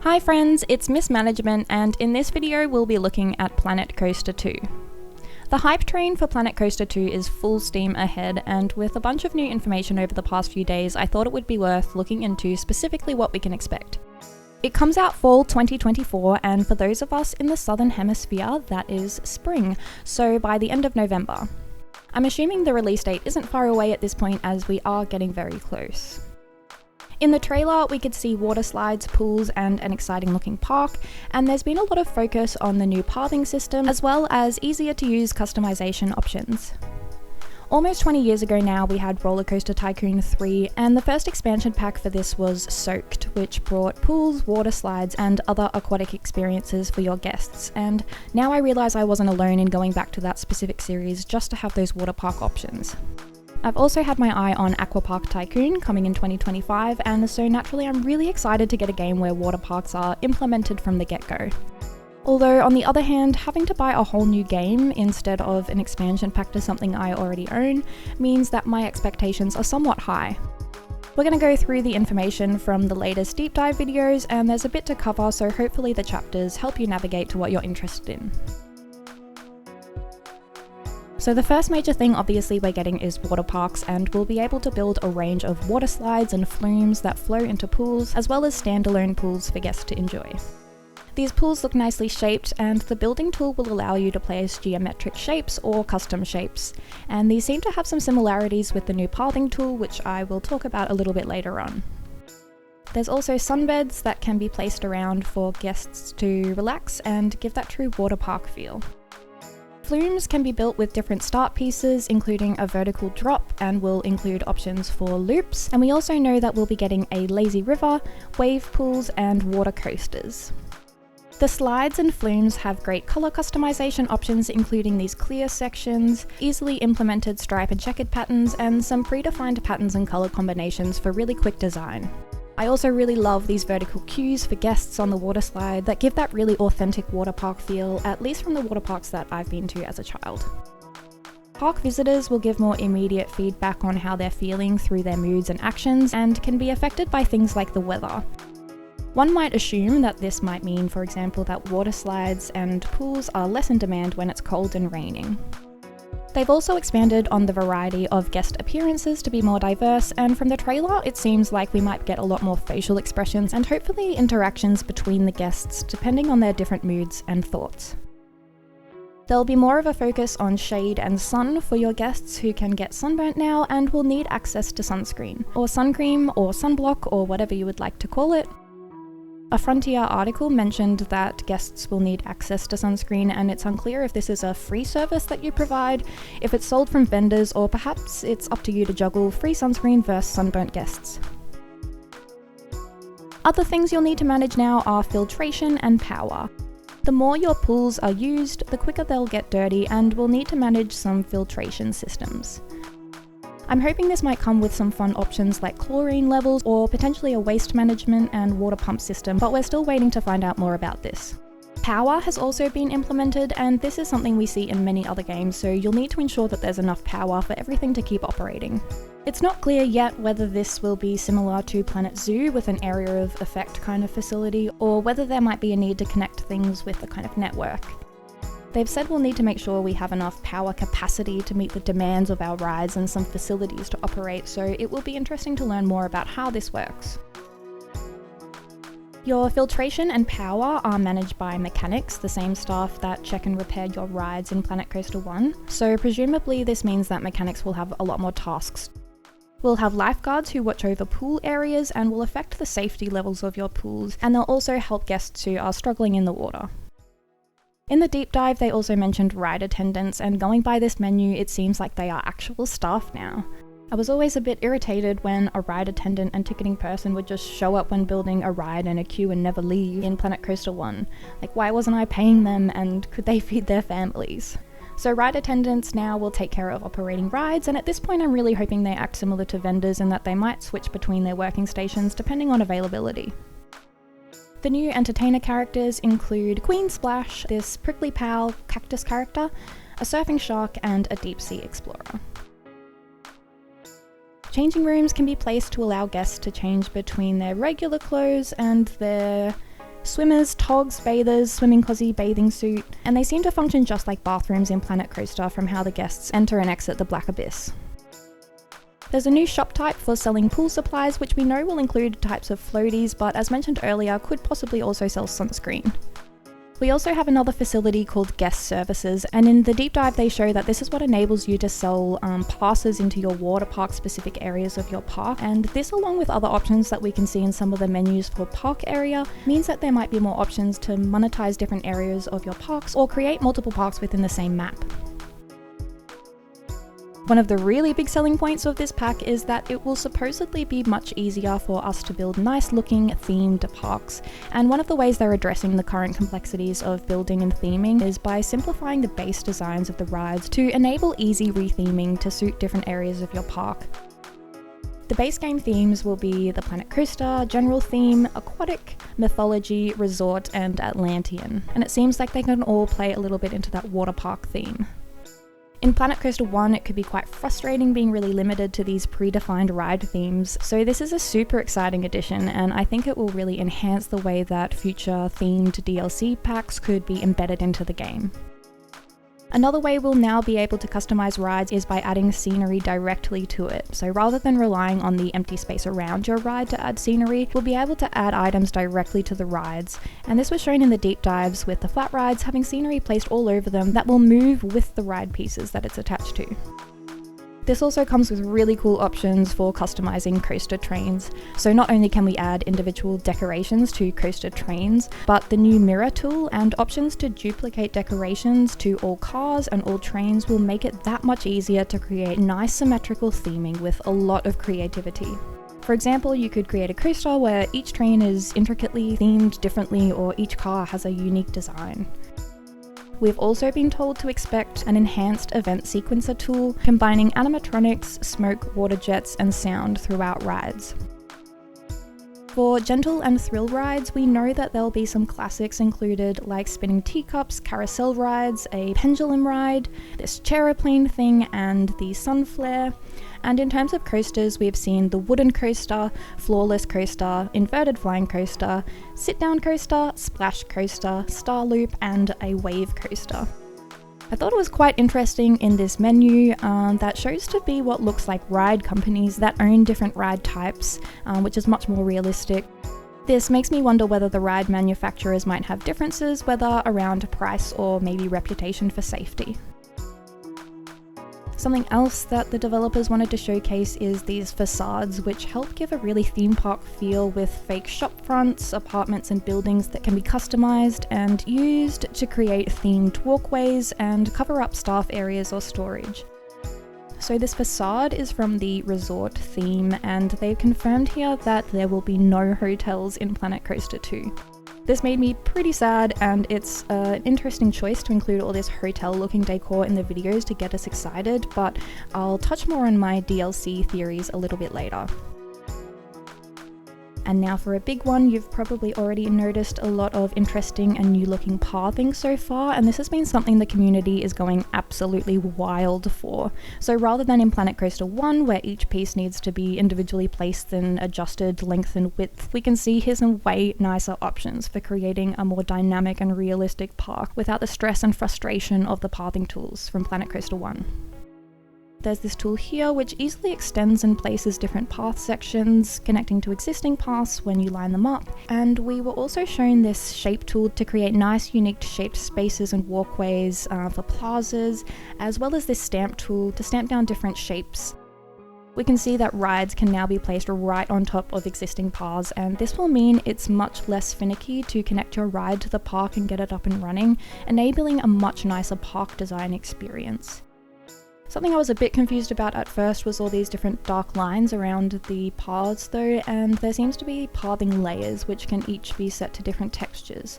Hi friends, it's Miss Management, and in this video we'll be looking at Planet Coaster 2. The hype train for Planet Coaster 2 is full steam ahead, and with a bunch of new information over the past few days, I thought it would be worth looking into specifically what we can expect. It comes out fall 2024, and for those of us in the southern hemisphere, that is spring, so by the end of November. I'm assuming the release date isn't far away at this point, as we are getting very close. In the trailer, we could see water slides, pools, and an exciting looking park, and there's been a lot of focus on the new pathing system, as well as easier to use customization options. Almost 20 years ago now, we had Roller Coaster Tycoon 3, and the first expansion pack for this was Soaked, which brought pools, water slides, and other aquatic experiences for your guests, and now I realise I wasn't alone in going back to that specific series just to have those water park options. I've also had my eye on Aquapark Tycoon coming in 2025, and so naturally I'm really excited to get a game where water parks are implemented from the get-go. Although on the other hand, having to buy a whole new game instead of an expansion pack to something I already own means that my expectations are somewhat high. We're going to go through the information from the latest deep dive videos, and there's a bit to cover, so hopefully the chapters help you navigate to what you're interested in. So the first major thing obviously we're getting is water parks, and we'll be able to build a range of water slides and flumes that flow into pools, as well as standalone pools for guests to enjoy. These pools look nicely shaped, and the building tool will allow you to place geometric shapes or custom shapes, and these seem to have some similarities with the new pathing tool, which I will talk about a little bit later on. There's also sunbeds that can be placed around for guests to relax and give that true water park feel. Flumes can be built with different start pieces, including a vertical drop, and will include options for loops, and we also know that we'll be getting a lazy river, wave pools, and water coasters. The slides and flumes have great colour customization options, including these clear sections, easily implemented stripe and checkered patterns, and some predefined patterns and colour combinations for really quick design. I also really love these vertical queues for guests on the water slide that give that really authentic water park feel, at least from the water parks that I've been to as a child. Park visitors will give more immediate feedback on how they're feeling through their moods and actions, and can be affected by things like the weather. One might assume that this might mean, for example, that water slides and pools are less in demand when it's cold and raining. They've also expanded on the variety of guest appearances to be more diverse, and from the trailer it seems like we might get a lot more facial expressions and hopefully interactions between the guests depending on their different moods and thoughts. There'll be more of a focus on shade and sun for your guests who can get sunburnt now and will need access to sunscreen, or sun cream, or sunblock, or whatever you would like to call it. A Frontier article mentioned that guests will need access to sunscreen, and it's unclear if this is a free service that you provide, if it's sold from vendors, or perhaps it's up to you to juggle free sunscreen versus sunburnt guests. Other things you'll need to manage now are filtration and power. The more your pools are used, the quicker they'll get dirty, and we'll need to manage some filtration systems. I'm hoping this might come with some fun options like chlorine levels, or potentially a waste management and water pump system, but we're still waiting to find out more about this. Power has also been implemented, and this is something we see in many other games, so you'll need to ensure that there's enough power for everything to keep operating. It's not clear yet whether this will be similar to Planet Zoo with an area of effect kind of facility, or whether there might be a need to connect things with a kind of network. They've said we'll need to make sure we have enough power capacity to meet the demands of our rides and some facilities to operate, so it will be interesting to learn more about how this works. Your filtration and power are managed by mechanics, the same staff that check and repair your rides in Planet Coaster 1, so presumably this means that mechanics will have a lot more tasks. We'll have lifeguards who watch over pool areas and will affect the safety levels of your pools, and they'll also help guests who are struggling in the water. In the deep dive, they also mentioned ride attendants, and going by this menu, it seems like they are actual staff now. I was always a bit irritated when a ride attendant and ticketing person would just show up when building a ride and a queue and never leave in Planet Coaster 1. Like, why wasn't I paying them, and could they feed their families? So ride attendants now will take care of operating rides, and at this point I'm really hoping they act similar to vendors in that they might switch between their working stations depending on availability. The new entertainer characters include Queen Splash, this prickly pal cactus character, a surfing shark, and a deep sea explorer. Changing rooms can be placed to allow guests to change between their regular clothes and their Swimmers, togs, bathers, swimming cozy, bathing suit, and they seem to function just like bathrooms in Planet Coaster from how the guests enter and exit the Black Abyss. There's a new shop type for selling pool supplies, which we know will include types of floaties, but as mentioned earlier, could possibly also sell sunscreen. We also have another facility called Guest Services, and in the deep dive they show that this is what enables you to sell passes into your water park specific areas of your park, and this, along with other options that we can see in some of the menus for park area, means that there might be more options to monetize different areas of your parks or create multiple parks within the same map. One of the really big selling points of this pack is that it will supposedly be much easier for us to build nice looking themed parks, and one of the ways they're addressing the current complexities of building and theming is by simplifying the base designs of the rides to enable easy retheming to suit different areas of your park. The base game themes will be the Planet Coaster, General Theme, Aquatic, Mythology, Resort, and Atlantean, and it seems like they can all play a little bit into that water park theme. In Planet Coaster 1, it could be quite frustrating being really limited to these predefined ride themes, so this is a super exciting addition, and I think it will really enhance the way that future themed DLC packs could be embedded into the game. Another way we'll now be able to customize rides is by adding scenery directly to it. So rather than relying on the empty space around your ride to add scenery, we'll be able to add items directly to the rides. And this was shown in the deep dives with the flat rides having scenery placed all over them that will move with the ride pieces that it's attached to. This also comes with really cool options for customizing coaster trains. So not only can we add individual decorations to coaster trains, but the new mirror tool and options to duplicate decorations to all cars and all trains will make it that much easier to create nice symmetrical theming with a lot of creativity. For example, you could create a coaster where each train is intricately themed differently, or each car has a unique design. We've also been told to expect an enhanced event sequencer tool combining animatronics, smoke, water jets, and sound throughout rides. For gentle and thrill rides, we know that there'll be some classics included like spinning teacups, carousel rides, a pendulum ride, this chair-airplane thing, and the sun flare. And in terms of coasters, we've seen the wooden coaster, floorless coaster, inverted flying coaster, sit-down coaster, splash coaster, star loop, and a wave coaster. I thought it was quite interesting in this menu that shows to be what looks like ride companies that own different ride types, which is much more realistic. This makes me wonder whether the ride manufacturers might have differences, whether around price or maybe reputation for safety. Something else that the developers wanted to showcase is these facades, which help give a really theme park feel with fake shop fronts, apartments and buildings that can be customized and used to create themed walkways and cover up staff areas or storage. So this facade is from the resort theme, and they've confirmed here that there will be no hotels in Planet Coaster 2. This made me pretty sad, and it's an interesting choice to include all this hotel-looking decor in the videos to get us excited, but I'll touch more on my DLC theories a little bit later. And now for a big one, you've probably already noticed a lot of interesting and new looking pathing so far, and this has been something the community is going absolutely wild for. So rather than in Planet Coaster 1, where each piece needs to be individually placed and adjusted length and width, we can see here's some way nicer options for creating a more dynamic and realistic park without the stress and frustration of the pathing tools from Planet Coaster 1. There's this tool here which easily extends and places different path sections, connecting to existing paths when you line them up. And we were also shown this shape tool to create nice unique shaped spaces and walkways for plazas, as well as this stamp tool to stamp down different shapes. We can see that rides can now be placed right on top of existing paths, and this will mean it's much less finicky to connect your ride to the park and get it up and running, enabling a much nicer park design experience. Something I was a bit confused about at first was all these different dark lines around the paths though, and there seems to be pathing layers which can each be set to different textures.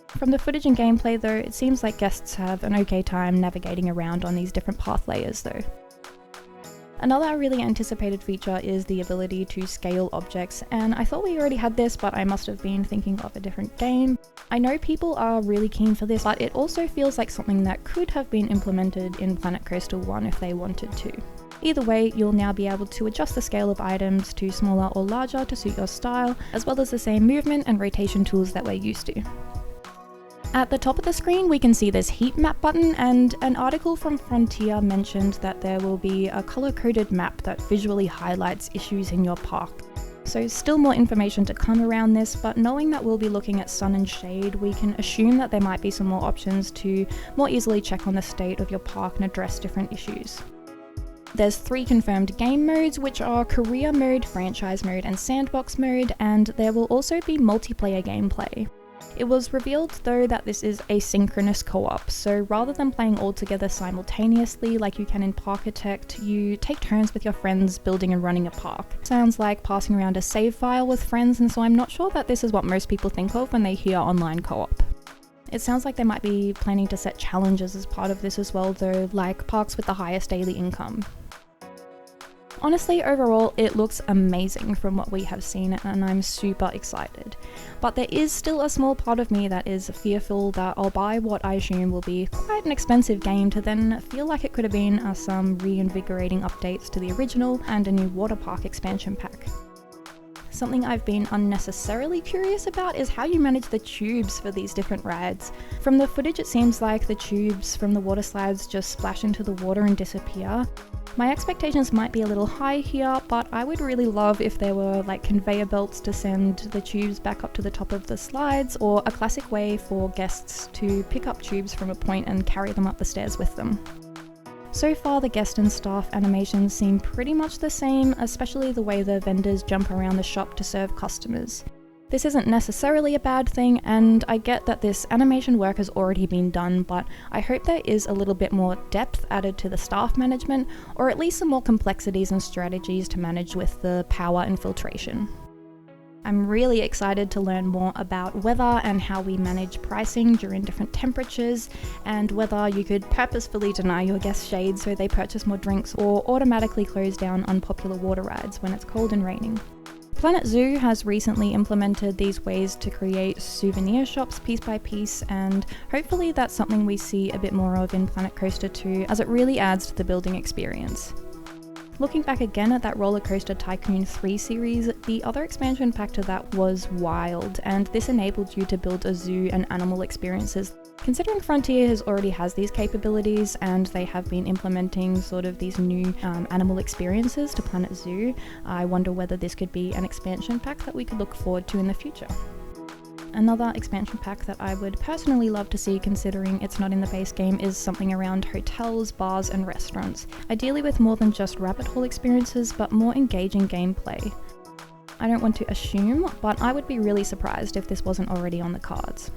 From the footage and gameplay though, it seems like guests have an okay time navigating around on these different path layers though. Another really anticipated feature is the ability to scale objects, and I thought we already had this, but I must have been thinking of a different game. I know people are really keen for this, but it also feels like something that could have been implemented in Planet Coaster 1 if they wanted to. Either way, you'll now be able to adjust the scale of items to smaller or larger to suit your style, as well as the same movement and rotation tools that we're used to. At the top of the screen, we can see this heat map button, and an article from Frontier mentioned that there will be a color-coded map that visually highlights issues in your park. So still more information to come around this, but knowing that we'll be looking at sun and shade, we can assume that there might be some more options to more easily check on the state of your park and address different issues. There's 3 confirmed game modes, which are Career Mode, Franchise Mode, and Sandbox Mode, and there will also be multiplayer gameplay. It was revealed though that this is asynchronous co-op, so rather than playing all together simultaneously like you can in Parkitect, you take turns with your friends building and running a park. Sounds like passing around a save file with friends, and so I'm not sure that this is what most people think of when they hear online co-op. It sounds like they might be planning to set challenges as part of this as well though, like parks with the highest daily income. Honestly, overall, it looks amazing from what we have seen, and I'm super excited. But there is still a small part of me that is fearful that I'll buy what I assume will be quite an expensive game to then feel like it could have been some reinvigorating updates to the original and a new water park expansion pack. Something I've been unnecessarily curious about is how you manage the tubes for these different rides. From the footage, it seems like the tubes from the water slides just splash into the water and disappear. My expectations might be a little high here, but I would really love if there were like conveyor belts to send the tubes back up to the top of the slides, or a classic way for guests to pick up tubes from a point and carry them up the stairs with them. So far, the guest and staff animations seem pretty much the same, especially the way the vendors jump around the shop to serve customers. This isn't necessarily a bad thing, and I get that this animation work has already been done, but I hope there is a little bit more depth added to the staff management, or at least some more complexities and strategies to manage with the power and filtration. I'm really excited to learn more about weather and how we manage pricing during different temperatures, and whether you could purposefully deny your guests shade so they purchase more drinks, or automatically close down unpopular water rides when it's cold and raining. Planet Zoo has recently implemented these ways to create souvenir shops piece by piece, and hopefully that's something we see a bit more of in Planet Coaster 2, as it really adds to the building experience. Looking back again at that Roller Coaster Tycoon 3 series, the other expansion pack to that was Wild, and this enabled you to build a zoo and animal experiences. Considering Frontier already has these capabilities, and they have been implementing sort of these new animal experiences to Planet Zoo, I wonder whether this could be an expansion pack that we could look forward to in the future. Another expansion pack that I would personally love to see, considering it's not in the base game, is something around hotels, bars, and restaurants, ideally with more than just rabbit hole experiences, but more engaging gameplay. I don't want to assume, but I would be really surprised if this wasn't already on the cards.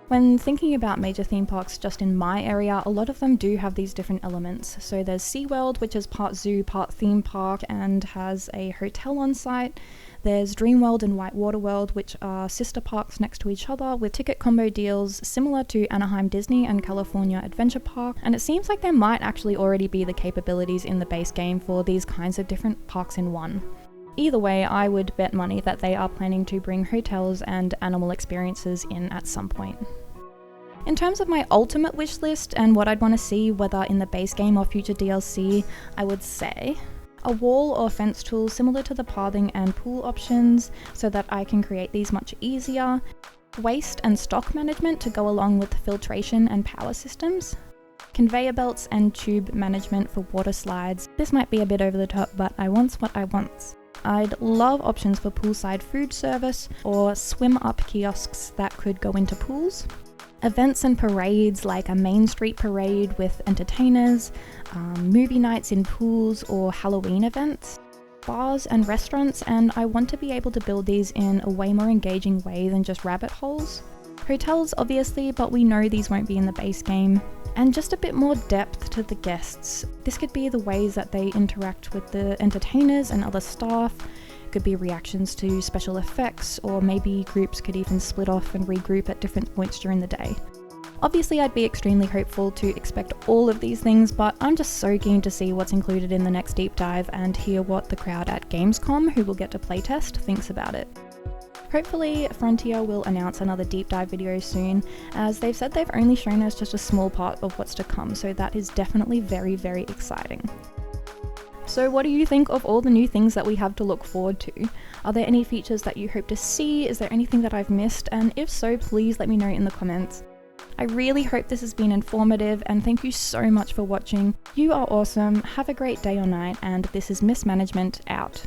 When thinking about major theme parks just in my area, a lot of them do have these different elements. So there's SeaWorld, which is part zoo, part theme park, and has a hotel on site. There's Dreamworld and Whitewater World, which are sister parks next to each other with ticket combo deals similar to Anaheim Disney and California Adventure Park, and it seems like there might actually already be the capabilities in the base game for these kinds of different parks in one. Either way, I would bet money that they are planning to bring hotels and animal experiences in at some point. In terms of my ultimate wish list and what I'd want to see, whether in the base game or future DLC, I would say a wall or fence tool similar to the pathing and pool options so that I can create these much easier, waste and stock management to go along with filtration and power systems, conveyor belts and tube management for water slides. This might be a bit over the top, but I want's what I wants. I'd love options for poolside food service or swim up kiosks that could go into pools. Events and parades like a Main Street parade with entertainers, movie nights in pools or Halloween events, bars and restaurants, and I want to be able to build these in a way more engaging way than just rabbit holes. Hotels obviously, but we know these won't be in the base game. And just a bit more depth to the guests. This could be the ways that they interact with the entertainers and other staff. Could be reactions to special effects, or maybe groups could even split off and regroup at different points during the day. Obviously, I'd be extremely hopeful to expect all of these things, but I'm just so keen to see what's included in the next deep dive and hear what the crowd at Gamescom, who will get to playtest, thinks about it. Hopefully, Frontier will announce another deep dive video soon, as they've said they've only shown us just a small part of what's to come, so that is definitely very, very exciting. So what do you think of all the new things that we have to look forward to? Are there any features that you hope to see? Is there anything that I've missed? And if so, please let me know in the comments. I really hope this has been informative, and thank you so much for watching. You are awesome, have a great day or night, and this is Miss Management out.